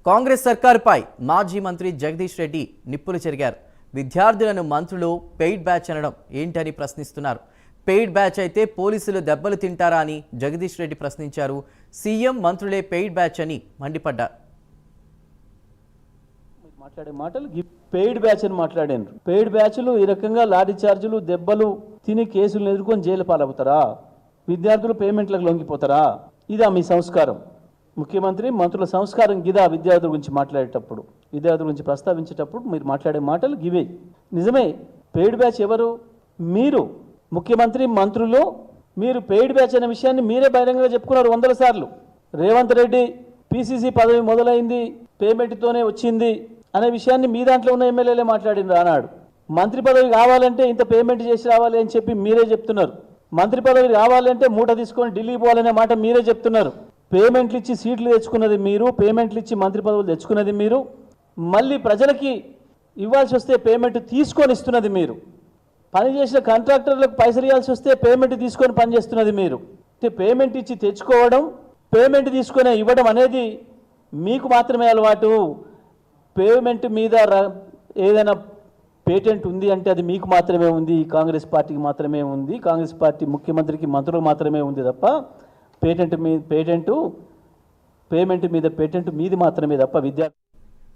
కాంగ్రెస్ సర్కారుపై మాజీ మంత్రి జగదీష్ రెడ్డి నిప్పులు చెరిగారు. విద్యార్థులను మంత్రులు పెయిడ్ బ్యాచ్ అనడం ఏంటని ప్రశ్నిస్తున్నారు. పెయిడ్ బ్యాచ్ అయితే పోలీసులు దెబ్బలు తింటారా అని జగదీష్ రెడ్డి ప్రశ్నించారు. సీఎం మంత్రులే పెయిడ్ బ్యాచ్ అని మండిపడ్డారు. మాట్లాడే మాటలు పెయిడ్ బ్యాచ్ అని మాట్లాడారు. పెయిడ్ బ్యాచ్లు ఈ రకంగా లాఠీ చార్జీలు దెబ్బలు తిని కేసులను ఎదుర్కొని జైలు పాలవుతారా? విద్యార్థులు పేమెంట్లకు లొంగిపోతారా? ఇదా మీ సంస్కారం? ముఖ్యమంత్రి మంత్రుల సంస్కారం గిదా? విద్యార్థుల గురించి మాట్లాడేటప్పుడు, విద్యార్థుల గురించి ప్రస్తావించేటప్పుడు మీరు మాట్లాడే మాటలు గివే. నిజమే, పెయిడ్ బ్యాచ్ ఎవరు? మీరు ముఖ్యమంత్రి మంత్రులు. మీరు పెయిడ్ బ్యాచ్ అనే విషయాన్ని మీరే బహిరంగంగా చెప్పుకున్నారు 100 సార్లు. రేవంత్ రెడ్డి పిసిసి పదవి మొదలైంది పేమెంట్తోనే వచ్చింది అనే విషయాన్ని మీ దాంట్లో ఉన్న ఎమ్మెల్యేలే మాట్లాడింది ఆనాడు. మంత్రి పదవి కావాలంటే ఇంత పేమెంట్ చేసి రావాలి అని చెప్పి మీరే చెప్తున్నారు. మంత్రి పదవి కావాలంటే మూట తీసుకొని ఢిల్లీ పోవాలనే మాట మీరే చెప్తున్నారు. పేమెంట్లు ఇచ్చి సీట్లు తెచ్చుకున్నది మీరు, పేమెంట్లు ఇచ్చి మంత్రి పదవులు తెచ్చుకున్నది మీరు, మళ్ళీ ప్రజలకి ఇవ్వాల్సి వస్తే పేమెంట్ తీసుకొని ఇస్తున్నది మీరు. పని చేసిన కాంట్రాక్టర్లకు పైసలు ఇవ్వాల్సి వస్తే పేమెంట్ తీసుకొని పనిచేస్తున్నది మీరు. పేమెంట్ ఇచ్చి తెచ్చుకోవడం, పేమెంట్ తీసుకొని ఇవ్వడం అనేది మీకు మాత్రమే అలవాటు. పేమెంట్ మీద ఏదైనా పేటెంట్ ఉంది అంటే అది మీకు మాత్రమే ఉంది, కాంగ్రెస్ పార్టీకి మాత్రమే ఉంది, కాంగ్రెస్ పార్టీ ముఖ్యమంత్రికి మంత్రులకు మాత్రమే ఉంది తప్ప పేమెంట్ మీద పేటెంట్ మీది మాత్రమే తప్ప విద్యార్థి